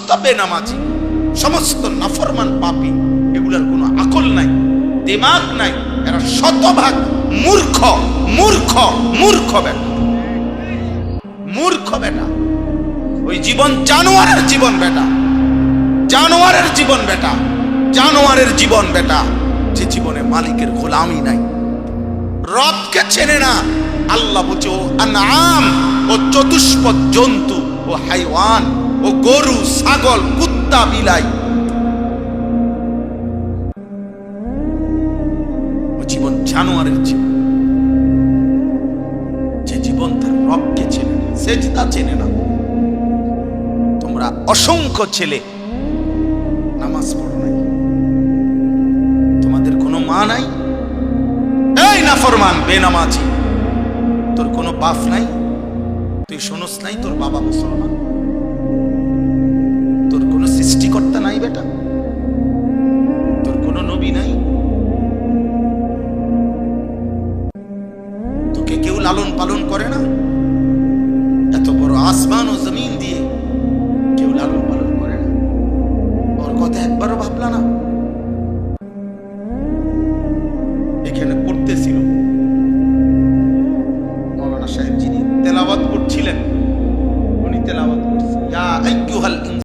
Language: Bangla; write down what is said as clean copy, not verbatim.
সমস্ত বেনামাজি, সমস্ত নাফরমান পাপী, এগুলার কোনো আকল নাই, দিমাগ নাই, এরা শতভাগ মূর্খ মূর্খ মূর্খ বেটা, মূর্খ বেটা। ওই জীবন জানোয়ারের জীবন বেটা, জানোয়ারের জীবন বেটা, জানোয়ারের জীবন বেটা, যে জীবনে মালিকের গোলামি নাই, রবকে চেনে না। আল্লাহ বলছে ও আনআম, ও চতুষ্পদ জন্তু, ও হাইওয়ান, ও গরু ছাগল কুত্তা বিলাই, ও জীবন জানোয়ারের জীবন। যে জীবন তার রবকে চেনে না, সেজদা চেনে না। তোমরা অসংখ্য ছেলে নামাজ পড়ো নাই, তোমাদের কোনো মা নাই। এই নাফরমান বেনামাজি, তোর কোনো বাপ নাই, তুই শোনস নাই তোর বাবা মুসলমান, তোর কোনো সৃষ্টিকর্তা নাই বেটা, তোর কোনো নবী নাই, তোকে কেউ লালন পালন করে না। এত বড় আসমান ও